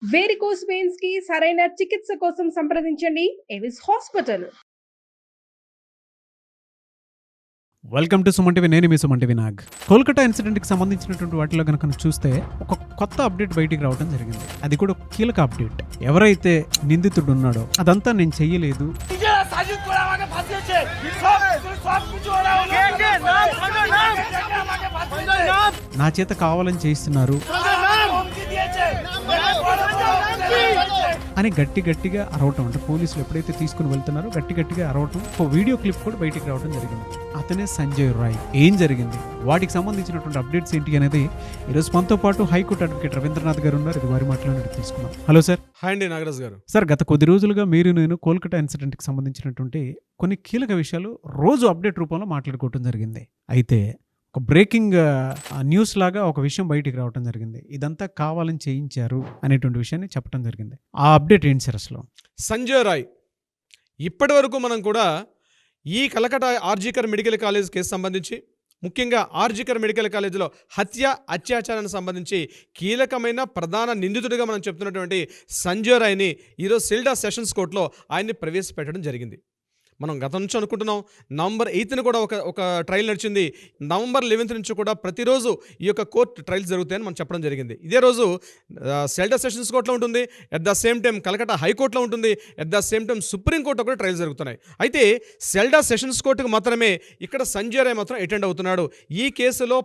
Varicose veins కి సరైన చికిత్స కోసం సంప్రదించండి Avis hospital. Welcome to Suman TV. నేను మీ సుమన్ టీవీ నాగ్. కోల్కతా ఇన్సిడెంట్కి సంబంధించినటువంటి వాటిలో కనుక చూస్తే ఒక కొత్త అప్డేట్ బయటికి రావడం జరిగింది. అది కూడా ఒక కీలక అప్డేట్. ఎవరైతే నిందితుడు ఉన్నాడో అదంతా నేను చెయ్యలేదు, నా చేత కావాలని చేయిస్తున్నారు అని గట్టిగా అరవటం, అంటే పోలీసులు ఎప్పుడైతే తీసుకుని వెళ్తున్నారో గట్టిగా అరవటం, ఒక వీడియో క్లిప్ కూడా బయటికి రావడం జరిగింది. అతనే సంజయ్ రాయ్. ఏం జరిగింది, వాటికి సంబంధించినటువంటి అప్డేట్స్ ఏంటి అనేది ఈరోజు మనతో పాటు హైకోర్టు అడ్వకేట్ రవీంద్రనాథ్ గారు ఉన్నారు. ఇది వారి మాట్లాడి తీసుకున్నాం. Hello sir. హాయ్ అండి నాగరాజ్ గారు. సార్, గత కొద్ది రోజులుగా నేను కోల్కతా ఇన్సిడెంట్కి సంబంధించినటువంటి కొన్ని కీలక విషయాలు రోజు అప్డేట్ రూపంలో మాట్లాడుకోవడం జరిగింది. అయితే ఒక బ్రేకింగ్ న్యూస్ లాగా ఒక విషయం బయటికి రావడం జరిగింది. ఇదంతా కావాలని చేయించారు అనేటువంటి విషయాన్ని చెప్పడం జరిగింది. ఆ అప్డేట్ ఏంటి సార్ అసలు? సంజయ్ రాయ్, ఇప్పటి వరకు మనం కూడా ఈ Kolkata RG Kar medical college case సంబంధించి, ముఖ్యంగా ఆర్జీకర్ మెడికల్ కాలేజీలో అత్యాచారానికి సంబంధించి కీలకమైన ప్రధాన నిందితుడిగా మనం చెప్తున్నటువంటి సంజయ్ రాయ్ని ఈరోజు సిల్డా సెషన్స్ కోర్టులో ఆయన్ని ప్రవేశపెట్టడం జరిగింది. మనం గతం నుంచి అనుకుంటున్నాం, నవంబర్ 8న కూడా ఒక ట్రయల్ నడిచింది. నవంబర్ 11th నుంచి కూడా ప్రతిరోజు ఈ యొక్క కోర్టు ట్రయల్స్ జరుగుతాయని మనం చెప్పడం జరిగింది. ఇదే రోజు సెల్డా సెషన్స్ కోర్టులో ఉంటుంది, at the same time Kolkata హైకోర్టులో ఉంటుంది, ఎట్ ద సేమ్ టైం సుప్రీంకోర్టులో కూడా ట్రయల్స్ జరుగుతున్నాయి. అయితే సెల్డా సెషన్స్ కోర్టుకు మాత్రమే ఇక్కడ సంజయ్ రాయ్ మాత్రం అటెండ్ అవుతున్నాడు. ఈ కేసులో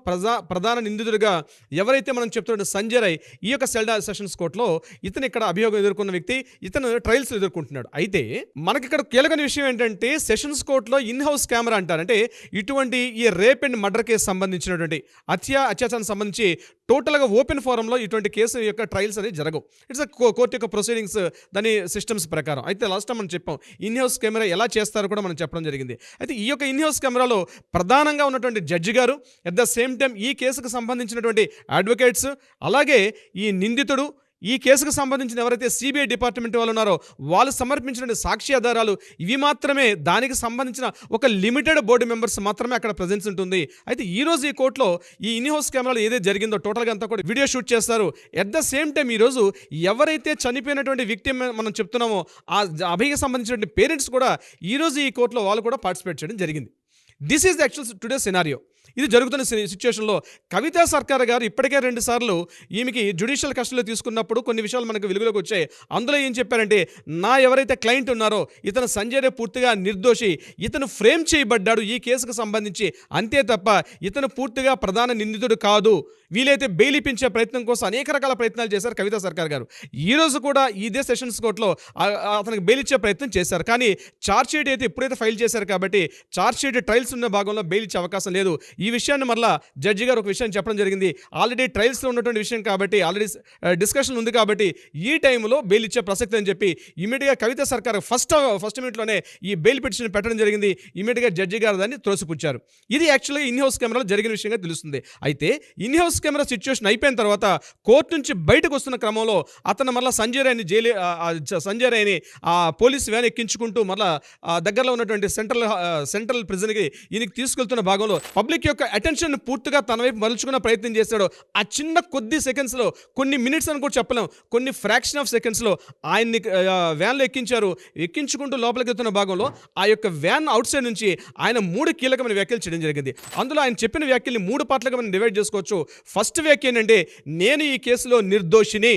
ప్రధాన నిందితుడిగా ఎవరైతే మనం చెప్తున్నాడు సంజయ్ రాయ్, ఈ యొక్క సెల్డా సెషన్స్ కోర్టులో ఇతను ఇక్కడ అభియోగం ఎదుర్కొన్న వ్యక్తి, ఇతను ట్రయల్స్ ఎదుర్కొంటున్నాడు. అయితే మనకి ఇక్కడ కీలకమైన విషయం ఏంటంటే, సెషన్స్ కోర్టులో ఇన్ హౌస్ కెమెరా అంటారు. అంటే ఇటువంటి ఈ రేప్ అండ్ మర్డర్ కేసు సంబంధించినటువంటి అత్యాచారానికి సంబంధించి టోటల్గా ఓపెన్ ఫోరంలో ఇటువంటి కేసు యొక్క ట్రయల్స్ అనేది జరగవు. ఇట్స్ కోర్టు యొక్క ప్రొసీడింగ్స్, దాని సిస్టమ్స్ ప్రకారం. అయితే లాస్ట్ టైం మనం చెప్పాం ఇన్ హౌస్ కెమెరా ఎలా చేస్తారో కూడా మనం చెప్పడం జరిగింది. అయితే ఈ యొక్క ఇన్ హౌస్ కెమెరాలో ప్రధానంగా ఉన్నటువంటి జడ్జి గారు, ఎట్ ద సేమ్ టైం ఈ కేసుకు సంబంధించినటువంటి అడ్వకేట్స్, అలాగే ఈ నిందితుడు, ఈ కేసుకు సంబంధించిన ఎవరైతే సిబిఐ డిపార్ట్మెంట్ వాళ్ళు ఉన్నారో వాళ్ళు సమర్పించిన సాక్షి ఆధారాలు, ఇవి మాత్రమే, దానికి సంబంధించిన ఒక లిమిటెడ్ బోర్డు మెంబర్స్ మాత్రమే అక్కడ ప్రెజెన్స్ ఉంటుంది. అయితే ఈరోజు ఈ కోర్టులో ఈ ఇన్ హౌస్ కెమెరాలో ఏదైతే జరిగిందో టోటల్గా అంతా కూడా వీడియో షూట్ చేస్తారు. ఎట్ ద సేమ్ టైం ఈరోజు ఎవరైతే చనిపోయినటువంటి విక్టిమ్ మనం చెప్తున్నామో ఆ అభికి సంబంధించినటువంటి పేరెంట్స్ కూడా ఈరోజు ఈ కోర్టులో వాళ్ళు కూడా పార్టిసిపేట్ చేయడం జరిగింది. This is actual today scenario. ఇది జరుగుతున్న సిచ్యువేషన్లో కవితా సర్కార్ గారు ఇప్పటికే 2 సార్లు ఈమెకి జ్యుడిషియల్ కస్టడీలో తీసుకున్నప్పుడు కొన్ని విషయాలు మనకు వెలుగులోకి వచ్చాయి. అందులో ఏం చెప్పారంటే, ఎవరైతే క్లయింట్ ఉన్నారో ఇతను సంజయ్ రాయ్ పూర్తిగా నిర్దోషి, ఇతను ఫ్రేమ్ చేయబడ్డాడు ఈ కేసుకు సంబంధించి, అంతే తప్ప ఇతను పూర్తిగా ప్రధాన నిందితుడు కాదు. వీలైతే బెయిల్ ఇప్పించే ప్రయత్నం కోసం అనేక రకాల ప్రయత్నాలు చేశారు కవితా సర్కార్ గారు. ఈరోజు కూడా ఇదే సెషన్స్ కోర్టులో అతనికి బెయిల్ ఇచ్చే ప్రయత్నం చేశారు. కానీ ఛార్జ్ షీట్ అయితే ఎప్పుడైతే ఫైల్ చేశారు కాబట్టి ఛార్జ్ షీట్ ట్రయల్స్ ఉన్న భాగంలో బెయిల్ ఇచ్చే అవకాశం లేదు. ఈ విషయాన్ని మళ్ళీ జడ్జి గారు ఒక విషయం చెప్పడం జరిగింది. ఆల్రెడీ ట్రయల్స్లో ఉన్నటువంటి విషయం కాబట్టి, ఆల్రెడీ డిస్కషన్ ఉంది కాబట్టి ఈ టైంలో బెయిల్ ఇచ్చే ప్రసక్తి అని చెప్పి ఇమీడియట్గా కవితా సర్కార్ ఫస్ట్ మినిట్లోనే ఈ బెయిల్ పిటిషన్ పెట్టడం జరిగింది. ఇమీడియట్గా జడ్జి గారు దాన్ని త్రోసిపుచ్చారు. ఇది యాక్చువల్గా ఇన్ హౌస్ కెమెరాలో జరిగిన విషయంగా తెలుస్తుంది. అయితే ఇన్ హౌస్ కెమెరా సిచ్యువేషన్ అయిపోయిన తర్వాత కోర్టు నుంచి బయటకు వస్తున్న క్రమంలో అతను మళ్ళీ సంజయ్ రాయ్ని ఆ పోలీసు వ్యాన్ ఎక్కించుకుంటూ మళ్ళీ దగ్గరలో ఉన్నటువంటి సెంట్రల్ ప్రిజన్కి ఈయనకి తీసుకెళ్తున్న భాగంలో పబ్లిక్ యొక్క అటెన్షన్ పూర్తిగా తన వైపు మలుచుకున్న ప్రయత్నం చేశాడు. ఆ చిన్న కొద్ది సెకండ్స్లో, కొన్ని మినిట్స్ అని కూడా చెప్పలేం, కొన్ని ఫ్రాక్షన్ ఆఫ్ సెకండ్స్లో ఆయన్ని వ్యాన్లో ఎక్కించుకుంటూ లోపలికి వెళ్తున్న భాగంలో ఆ యొక్క వ్యాన్ అవుట్ సైడ్ నుంచి ఆయన 3 కీలకమైన వ్యాఖ్యలు చేయడం జరిగింది. అందులో ఆయన చెప్పిన వ్యాఖ్యల్ని 3 పార్ట్లుగా మనం డివైడ్ చేసుకోవచ్చు. ఫస్ట్ వ్యాఖ్య ఏంటంటే, నేను ఈ కేసులో నిర్దోషిని,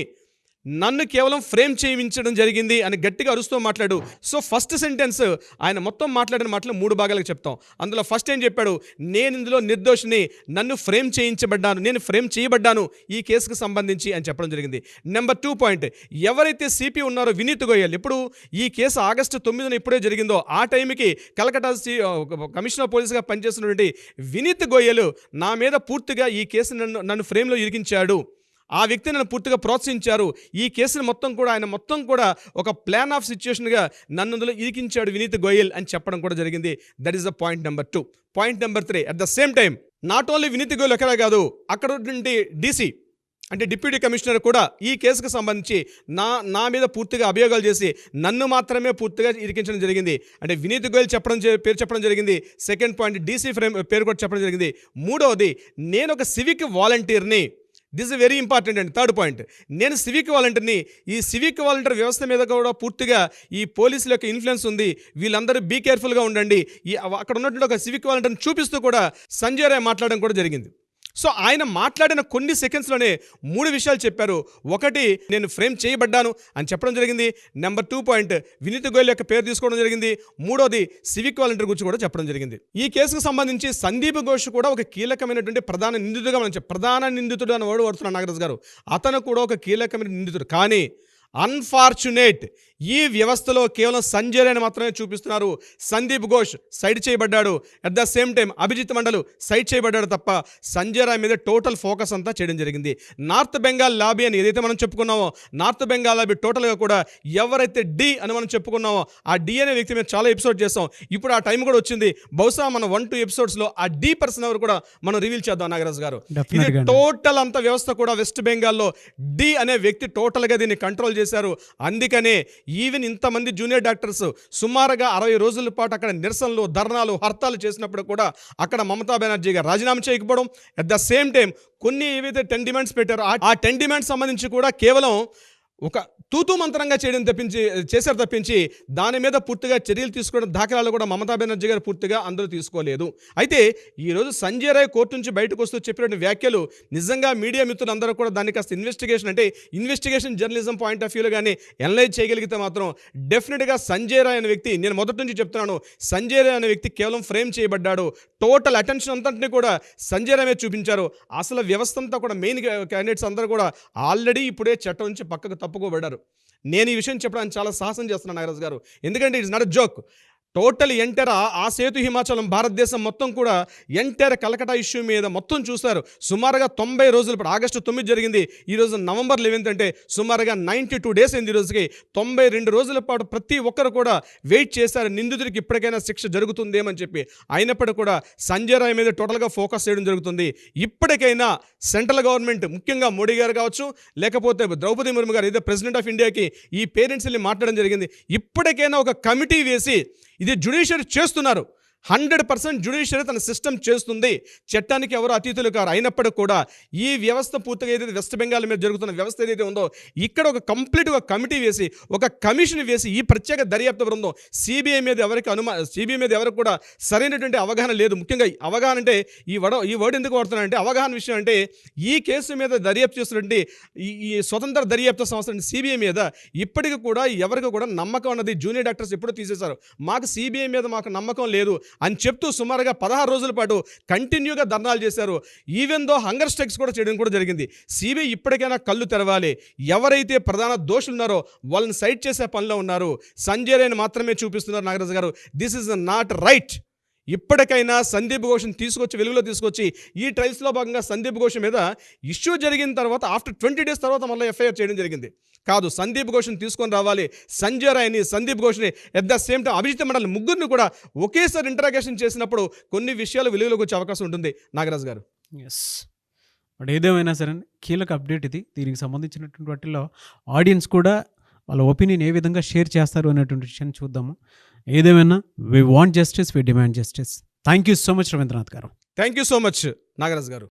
నన్ను కేవలం ఫ్రేమ్ చేయించడం జరిగింది అని గట్టిగా అరుస్తూ మాట్లాడు. సో ఫస్ట్ సెంటెన్స్ ఆయన మొత్తం మాట్లాడిన మాటలు 3 భాగాలకు చెప్తాం. అందులో ఫస్ట్ ఏం చెప్పాడు, నేను ఇందులో నిర్దోషిని, నన్ను ఫ్రేమ్ చేయబడ్డాను ఈ కేసుకు సంబంధించి అని చెప్పడం జరిగింది. నెంబర్ 2 పాయింట్, ఎవరైతే సిపి ఉన్నారో వినీత్ గోయల్, ఇప్పుడు ఈ కేసు ఆగస్టు 9న ఇప్పుడే జరిగిందో ఆ టైంకి కలకటా కమిషనర్ పోలీసుగా పనిచేస్తున్నటువంటి వినీత్ గోయల్ నా మీద పూర్తిగా ఈ కేసు నన్ను ఫ్రేమ్లో ఇరికించాడు, ఆ వ్యక్తి నన్ను పూర్తిగా ప్రోత్సహించారు, ఈ కేసును మొత్తం కూడా ఒక ప్లాన్ ఆఫ్ సిచ్యువేషన్గా నన్ను అందులో ఇరికించాడు వినీత్ గోయల్ అని చెప్పడం కూడా జరిగింది. That is the point number 2. Point number 3, at the same time not only Vineet Goyal ఎక్కడే కాదు, అక్కడ ఉన్నటువంటి డీసీ అంటే డిప్యూటీ కమిషనర్ కూడా ఈ కేసుకు సంబంధించి నా మీద పూర్తిగా అభియోగాలు చేసి నన్ను మాత్రమే పూర్తిగా ఇరికించడం జరిగింది. అంటే వినీత్ గోయల్ పేరు చెప్పడం జరిగింది. సెకండ్ పాయింట్, డీసీ పేరు కూడా చెప్పడం జరిగింది. 3వది, నేను ఒక సివిక్ వాలంటీర్ని, దిస్ ఇస్ వెరీ ఇంపార్టెంట్ అండి. థర్డ్ పాయింట్, నేను సివిక్ వాలంటీర్ని. ఈ సివిక్ వాలంటీర్ వ్యవస్థ మీద కూడా పూర్తిగా ఈ పోలీసుల యొక్క ఇన్ఫ్లుయెన్స్ ఉంది. వీళ్ళందరూ బీ కేర్ఫుల్గా ఉండండి. అక్కడ ఉన్నటువంటి ఒక సివిక్ వాలంటీర్ని చూపిస్తూ కూడా సంజయ్ రాయ్ మాట్లాడడం కూడా జరిగింది. సో ఆయన మాట్లాడిన కొన్ని సెకండ్స్లోనే 3 విషయాలు చెప్పారు. ఒకటి, నేను ఫ్రేమ్ చేయబడ్డాను అని చెప్పడం జరిగింది. నెంబర్ 2 పాయింట్, వినీత్ గోయల్ యొక్క పేరు తీసుకోవడం జరిగింది. మూడోది, సివిక్ వాలంటీర్ గురించి కూడా చెప్పడం జరిగింది. ఈ కేసుకు సంబంధించి సందీప్ ఘోష్ కూడా ఒక కీలకమైనటువంటి ప్రధాన నిందితుడిగా మనం ప్రధాన నిందితుడు అని వాడుతున్నాడు నాగరాజు గారు. అతను కూడా ఒక కీలకమైన నిందితుడు. కానీ అన్ఫార్చునేట్, ఈ వ్యవస్థలో కేవలం సంజయ్ రాయ్ని మాత్రమే చూపిస్తున్నారు. సందీప్ ఘోష్ సైడ్ చేయబడ్డాడు. At the same time Abhijit Mandal side చేయబడ్డాడు తప్ప సంజయ్ రాయ్ మీద టోటల్ ఫోకస్ అంతా చేయడం జరిగింది. నార్త్ బెంగాల్ లాబీ అని ఏదైతే మనం చెప్పుకున్నామో, నార్త్ బెంగాల్ లాబీ టోటల్గా కూడా ఎవరైతే డి అని మనం చెప్పుకున్నామో ఆ డి అనే వ్యక్తి మీద చాలా ఎపిసోడ్ చేస్తాం. ఇప్పుడు ఆ టైం కూడా వచ్చింది. బహుశా మన 1-2 ఎపిసోడ్స్లో ఆ డి పర్సన్ ఎవరు కూడా మనం రివీల్ చేద్దాం నాగరాజు గారు. ఇది టోటల్ అంత వ్యవస్థ కూడా వెస్ట్ బెంగాల్లో డి అనే వ్యక్తి టోటల్గా దీన్ని కంట్రోల్ చేశారు. అందుకనే ఈవెన్ ఇంతమంది జూనియర్ డాక్టర్స్ సుమారుగా 60 రోజుల పాటు అక్కడ నిరసనలు, ధర్నాలు, హర్తాలు చేసినప్పుడు కూడా అక్కడ మమతా బెనర్జీ గారు రాజీనామా చేయకపోవడం, అట్ ద సేమ్ టైం కొన్ని ఏవైతే 10 డిమాండ్స్ పెట్టారో ఆ 10 డిమాండ్స్ సంబంధించి కూడా కేవలం ఒక తూతూ మంత్రంగా చేశారు తప్పించి దాని మీద పూర్తిగా చర్యలు తీసుకోవడం దాఖలాలు కూడా మమతా బెనర్జీ గారు పూర్తిగా అందరూ తీసుకోలేదు. అయితే ఈరోజు సంజయ్ రాయ్ కోర్టు నుంచి బయటకు వస్తూ చెప్పినటువంటి వ్యాఖ్యలు నిజంగా మీడియా మిత్రులందరూ కూడా దాన్ని కాస్త ఇన్వెస్టిగేషన్ జర్నలిజం పాయింట్ ఆఫ్ వ్యూలో కానీ అనలైజ్ చేయగలిగితే మాత్రం డెఫినెట్గా సంజయ్ రాయ్ అనే వ్యక్తి, నేను మొదటి నుంచి చెప్తున్నాను, సంజయ్ రాయ్ అనే వ్యక్తి కేవలం ఫ్రేమ్ చేయబడ్డాడు. టోటల్ అటెన్షన్ అంతటిని కూడా సంజయ్ రాయ్ మీద చూపించారు. అసలు వ్యవస్థ అంతా కూడా మెయిన్ క్యాండిడేట్స్ అందరూ కూడా ఆల్రెడీ ఇప్పుడే చట్టం నుంచి పక్కకు తప్పుకోబడ్డారు. నేను ఈ విషయం చెప్పడానికి చాలా సాహసం చేస్తున్నాను నాగరాజు గారు. ఎందుకంటే it's not a joke. Total entire ఆ సేతు హిమాచలం భారతదేశం మొత్తం కూడా ఎంటైర్ కలకటా ఇష్యూ మీద మొత్తం చూస్తారు. సుమారుగా 90 రోజుల పాటు, ఆగస్టు 9 జరిగింది, ఈరోజు నవంబర్ 11 అంటే సుమారుగా 92 డేస్ అయింది. ఈ రోజుకి 92 రోజుల పాటు ప్రతి ఒక్కరు కూడా వెయిట్ చేశారు నిందితుడికి ఇప్పటికైనా శిక్ష జరుగుతుందేమని చెప్పి. అయినప్పటికీ కూడా సంజయ్ రాయ్ మీద టోటల్గా ఫోకస్ చేయడం జరుగుతుంది. ఇప్పటికైనా సెంట్రల్ గవర్నమెంట్, ముఖ్యంగా మోడీ గారు కావచ్చు, లేకపోతే ద్రౌపది ముర్ము గారు, ఏదో ప్రెసిడెంట్ ఆఫ్ ఇండియాకి ఈ పేరెంట్స్ వెళ్ళి మాట్లాడడం జరిగింది. ఇప్పటికైనా ఒక కమిటీ వేసి ఇది జ్యుడిషియరీ చేస్తున్నారు. 100% జ్యుడిషియరీ తన సిస్టమ్ చేస్తుంది. చట్టానికి ఎవరు అతీతులు కారు. అయినప్పటికీ కూడా ఈ వ్యవస్థ పూర్తిగా ఏదైతే వెస్ట్ బెంగాల్ మీద జరుగుతున్న వ్యవస్థ ఏదైతే ఉందో, ఇక్కడ ఒక కంప్లీట్గా కమిటీ వేసి, ఒక కమిషన్ వేసి, ఈ ప్రత్యేక దర్యాప్తు బృందం సిబిఐ మీద ఎవరికి కూడా సరైనటువంటి అవగాహన లేదు. ముఖ్యంగా అవగాహన అంటే ఈ వర్డ్ ఎందుకు వాడుతున్నానంటే, అవగాహన విషయం అంటే ఈ కేసు మీద దర్యాప్తు చేస్తున్నటువంటి ఈ స్వతంత్ర దర్యాప్తు సంస్థ సిబిఐ మీద ఇప్పటికీ కూడా ఎవరికి కూడా నమ్మకం అన్నది జూనియర్ డాక్టర్స్ ఎప్పుడూ తీసేశారు. మాకు సిబిఐ మీద మాకు నమ్మకం లేదు అని చెప్తూ సుమారుగా 16 రోజుల పాటు కంటిన్యూగా ధర్నాలు చేశారు. ఈవెన్ దో హంగర్ స్ట్రైక్స్ కూడా చేయడం కూడా జరిగింది. సిబిఐ ఇప్పటికైనా కళ్ళు తెరవాలి. ఎవరైతే ప్రధాన దోషులు ఉన్నారో వాళ్ళని సైడ్ చేసే పనిలో ఉన్నారు. సంజయ్ రాయ్ని మాత్రమే చూపిస్తున్నారు నాగరాజు గారు. This is not right. ఇప్పటికైనా సందీప్ ఘోష్ని వెలుగులో తీసుకొచ్చి ఈ ట్రయల్స్లో భాగంగా సందీప్ ఘోష్ మీద ఇష్యూ జరిగిన తర్వాత ఆఫ్టర్ 20 డేస్ తర్వాత మళ్ళీ ఎఫ్ఐఆర్ చేయడం జరిగింది. కాదు, సందీప్ ఘోష్ని తీసుకొని రావాలి. సంజయ్ రాయ్ని, సందీప్ ఘోష్ని, at the same time Abhijit Mandal, ముగ్గురిని కూడా ఒకేసారి ఇంటరాగేషన్ చేసినప్పుడు కొన్ని విషయాలు వెలుగులోకి వచ్చే అవకాశం ఉంటుంది నాగరాజు గారు. ఎస్, బట్ ఏదేమైనా సరే కీలక అప్డేట్ ఇది. దీనికి సంబంధించినటువంటి వాటిల్లో ఆడియన్స్ కూడా వాళ్ళ ఒపీనియన్ ఏ విధంగా షేర్ చేస్తారు అనేటువంటి విషయాన్ని చూద్దాము. ఏదేమైనా we want justice, we demand justice. Thank you so much Ravindranath గారు. Thank you so much Nagaraju గారు.